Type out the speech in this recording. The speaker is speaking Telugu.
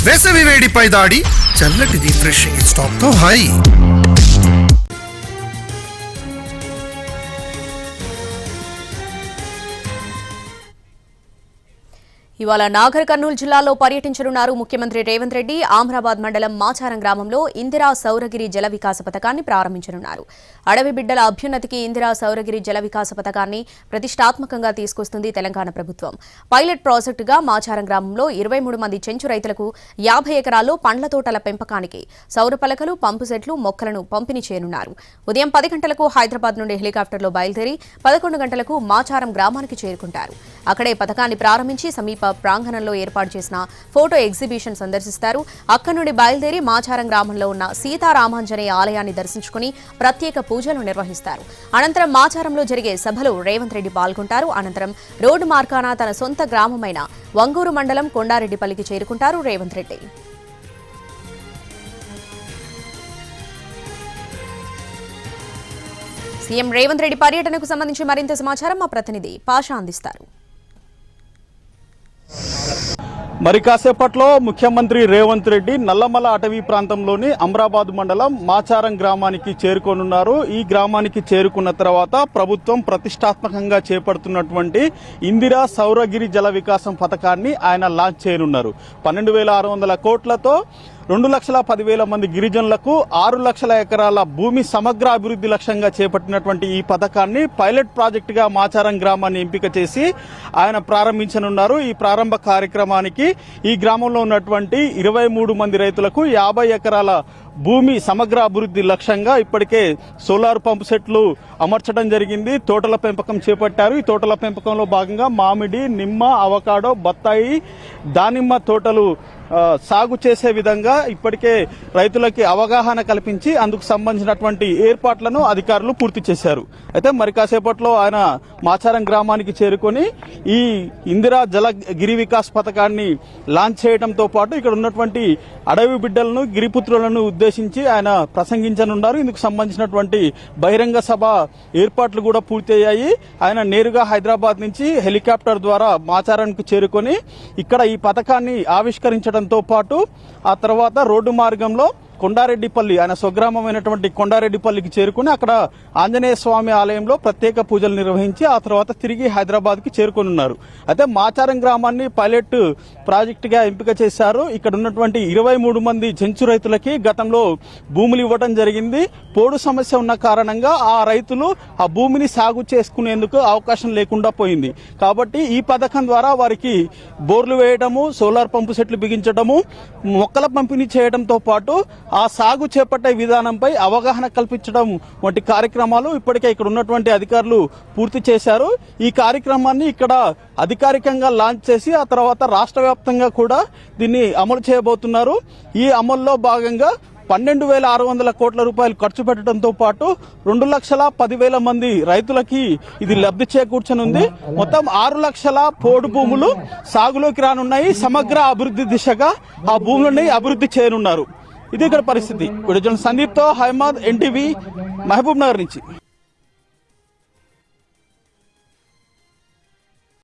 వేసవి వేడిపై దాడి, చల్లటి రిఫ్రెషింగ్ స్టాక్ తో హై. ఇవాళ నాగర్ కర్నూలు జిల్లాలో పర్యటించనున్నారు ముఖ్యమంత్రి రేవంత్ రెడ్డి. ఆమ్రాబాద్ మండలం మాచారం గ్రామంలో ఇందిరా సౌరగిరి జల వికాస పథకాన్ని ప్రారంభించనున్నారు. అడవి బిడ్డల అభ్యున్నతికి ఇందిరా సౌరగిరి జల వికాస పథకాన్ని ప్రతిష్టాత్మకంగా తీసుకొస్తుంది తెలంగాణ ప్రభుత్వం. పైలట్ ప్రాజెక్టుగా మాచారం గ్రామంలో 23 మంది చెంచు రైతులకు 50 ఎకరాల్లో పండ్ల తోటల పెంపకానికి సౌర పలకలు, పంపు సెట్లు, మొక్కలను పంపిణీ చేయనున్నారు. ఉదయం 10 గంటలకు హైదరాబాద్ నుండి హెలికాప్టర్లో బయలుదేరి 11 గంటలకు మాచారం గ్రామానికి చేరుకుంటారు. అక్కడే పథకాన్ని ప్రారంభించి సమీప ప్రాంగణంలో ఏర్పాటు చేసిన ఫోటో ఎగ్జిబిషన్ సందర్శిస్తారు. అక్కడి నుండి బయలుదేరి మాచారం గ్రామంలో ఉన్న సీతారామాంజనేయ ఆలయాన్ని దర్శించుకుని ప్రత్యేక పూజలు నిర్వహిస్తారు. అనంతరం మాచారంలో జరిగే సభలో రేవంత్ రెడ్డి పాల్గొంటారు. అనంతరం రోడ్డు మార్గాన తన సొంత గ్రామమైన వంగూరు మండలం కొండారెడ్డిపల్లికి చేరుకుంటారు రేవంత్ రెడ్డి. సీఎం రేవంత్ రెడ్డి పర్యటనకు సంబంధించి మరింత సమాచారం మా ప్రతినిధి పాషా అందిస్తారు. మరి కాసేపట్లో ముఖ్యమంత్రి రేవంత్ రెడ్డి నల్లమల అటవీ ప్రాంతంలోని అమ్రాబాద్ మండలం మాచారం గ్రామానికి చేరుకోనున్నారు. ఈ గ్రామానికి చేరుకున్న తర్వాత ప్రభుత్వం ప్రతిష్టాత్మకంగా చేపడుతున్నటువంటి ఇందిరా సౌరగిరి జల వికాసం పథకాన్ని ఆయన లాంచ్ చేయనున్నారు. 12,600 కోట్లతో 2,10,000 మంది గిరిజనులకు 6 లక్షల ఎకరాల భూమి సమగ్ర అభివృద్ధి లక్ష్యంగా చేపట్టినటువంటి ఈ పథకాన్ని పైలట్ ప్రాజెక్టుగా మాచారం గ్రామాన్ని ఎంపిక చేసి ఆయన ప్రారంభించనున్నారు. ఈ ప్రారంభ కార్యక్రమానికి ఈ గ్రామంలో ఉన్నటువంటి 23 మంది రైతులకు 50 ఎకరాల భూమి సమగ్ర అభివృద్ధి లక్ష్యంగా ఇప్పటికే సోలార్ పంపు సెట్లు అమర్చడం జరిగింది. తోటల పెంపకం చేపట్టారు. ఈ తోటల పెంపకంలో భాగంగా మామిడి, నిమ్మ, అవకాడో, బత్తాయి, దానిమ్మ తోటలు సాగు చేసే విధంగా ఇప్పటికే రైతులకి అవగాహన కల్పించి అందుకు సంబంధించినటువంటి ఏర్పాట్లను అధికారులు పూర్తి చేశారు. అయితే మరి కాసేపట్లో ఆయన మాచారం గ్రామానికి చేరుకొని ఈ ఇందిరా జల గిరి వికాస్ పథకాన్ని లాంచ్ చేయడంతో పాటు ఇక్కడ ఉన్నటువంటి అడవి బిడ్డలను, గిరిపుత్రులను ఉద్దేశించి ఆయన ప్రసంగించనున్నారు. ఇందుకు సంబంధించినటువంటి బహిరంగ సభ ఏర్పాట్లు కూడా పూర్తయ్యాయి. ఆయన నేరుగా హైదరాబాద్ నుంచి హెలికాప్టర్ ద్వారా మాచారానికి చేరుకొని ఇక్కడ ఈ పథకాన్ని ఆవిష్కరించడంతో పాటు ఆ తర్వాత రోడ్డు మార్గంలో కొండారెడ్డిపల్లి, ఆయన స్వగ్రామమైనటువంటి కొండారెడ్డిపల్లికి చేరుకుని అక్కడ ఆంజనేయ స్వామి ఆలయంలో ప్రత్యేక పూజలు నిర్వహించి ఆ తర్వాత తిరిగి హైదరాబాద్కి చేరుకోనున్నారు. అయితే మాచారం గ్రామాన్ని పైలట్ ప్రాజెక్టుగా ఎంపిక చేశారు. ఇక్కడ ఉన్నటువంటి 23 మంది చెంచు రైతులకి గతంలో భూములు ఇవ్వడం జరిగింది. పోడు సమస్య ఉన్న కారణంగా ఆ రైతులు ఆ భూమిని సాగు చేసుకునేందుకు అవకాశం లేకుండా పోయింది. కాబట్టి ఈ పథకం ద్వారా వారికి బోర్లు వేయడము, సోలార్ పంపు సెట్లు బిగించడము, మొక్కల పంపిణీ చేయడంతో పాటు ఆ సాగు చేపట్టే విధానంపై అవగాహన కల్పించడం వంటి కార్యక్రమాలు ఇప్పటికే ఇక్కడ ఉన్నటువంటి అధికారులు పూర్తి చేశారు. ఈ కార్యక్రమాన్ని ఇక్కడ అధికారికంగా లాంచ్ చేసి ఆ తర్వాత రాష్ట్ర వ్యాప్తంగా కూడా దీన్ని అమలు చేయబోతున్నారు. ఈ అమల్లో భాగంగా 12,600 కోట్ల రూపాయలు ఖర్చు పెట్టడంతో పాటు 2,10,000 మంది రైతులకి ఇది లబ్ధి చేకూర్చనుంది. మొత్తం 6 లక్షల పోడు భూములు సాగులోకి రానున్నాయి. సమగ్ర అభివృద్ధి దిశగా ఆ భూములని అభివృద్ధి చేయనున్నారు. ఇది ఇక్కడ పరిస్థితి. సందీప్తో హైమాద్, ఎన్టీవీ, మహబూబ్ నగర్ నుంచి.